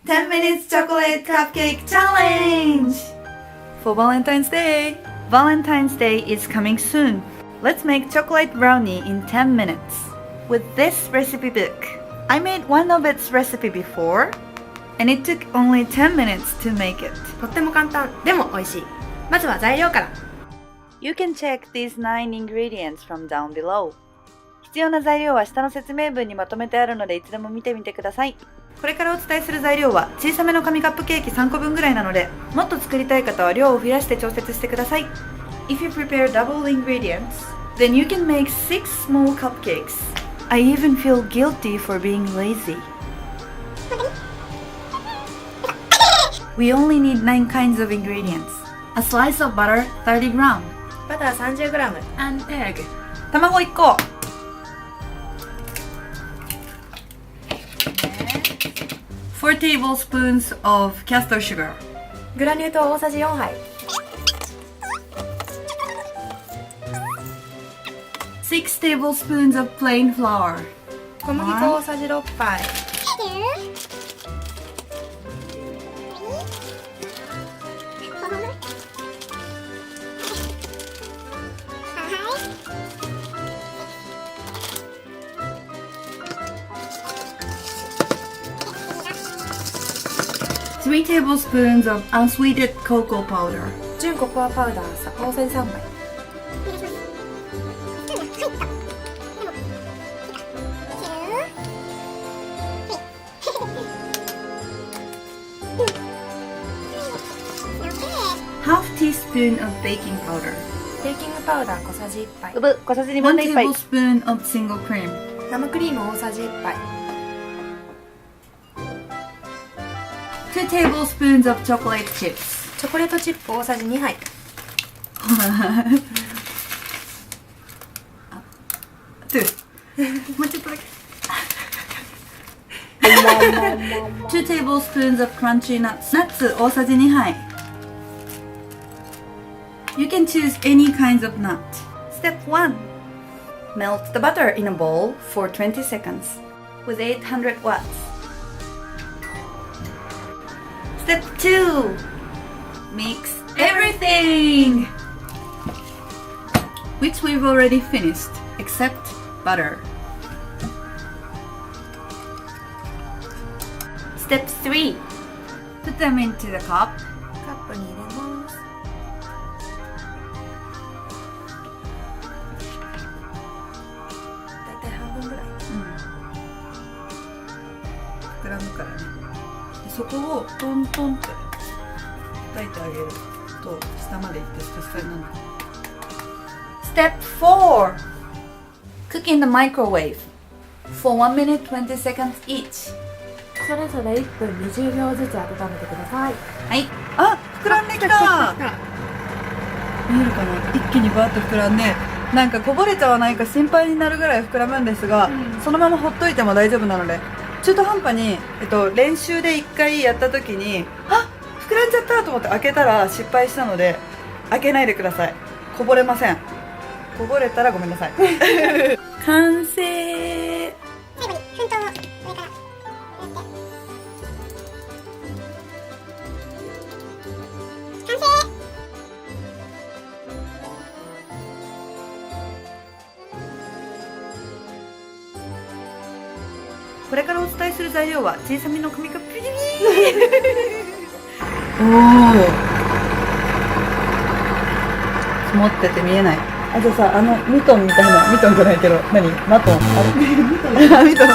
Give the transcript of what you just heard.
10 minutes chocolate cupcake challenge! For Valentine's Day! Valentine's Day is coming soon. Let's make chocolate brownie in 10 minutes. With this recipe book, I made one of its recipe before, and it took only 10 minutes to make it. とっても簡単、でも美味しい。まずは材料から。You can check these 9 ingredients from down below. 必要な材料は下の説明文にまとめてあるのでいつでも見てみてください。これからお伝えする材料は小さめの紙カップケーキ3個分ぐらいなので、もっと作りたい方は量を増やして調節してください。If you prepare double ingredients, then you can make 6 small cupcakes. I even feel guilty for being lazy. We only need 9 kinds of ingredients. A slice of butter, 30 grams. バター 30g An egg. 卵1個。4 tablespoons of castor sugar. グラニュー糖大さじ4杯。6 tablespoons of plain flour. 小麦粉大さじ6杯。3 tablespoons of unsweetened cocoa powder. 純ココアパウダー大さじ3杯。Half teaspoon of baking powder. ベーキングパウダー小さじ1杯。小さじ2分の1杯。1 tablespoon of single cream. 生クリーム大さじ1杯。2 tablespoons of chocolate chips. チョコレートチップ大さじ2杯。もうちょっとだけ。2 tablespoons of crunchy nuts. ナッツ大さじ2杯。You can choose any kinds of nut. Step 1. Melt the butter in a bowl for 20 seconds with 800 watts. Step 2. Mix everything! Which we've already finished, except butter. Step 3. Put them into the cup. カップに入れます。だいたい半分ぐらい。膨らむからね。そこをトントンって叩いてあげると下までいってスカスカになる。Step 4. Cook in the microwave for 1 minute 20 seconds each. それぞれ1分20秒ずつ温めてください。はい。あ、膨らんできた。見えるかな。一気にバーッと膨らんで、なんかこぼれちゃわないか心配になるぐらい膨らむんですが、そのままほっといても大丈夫なので、中途半端に、練習で1回やった時にあ、膨らんじゃったと思って開けたら失敗したので、開けないでください。こぼれません。こぼれたらごめんなさい。完成。最後に粉糖を上から塗って。完成。これからお伝えする材料は小さめの紙カップビリビー。おお。積もってて見えない。あ、じゃあさ、ミトンみたいな、ミトンじゃないけど、何？マトン？あれ？ミトン。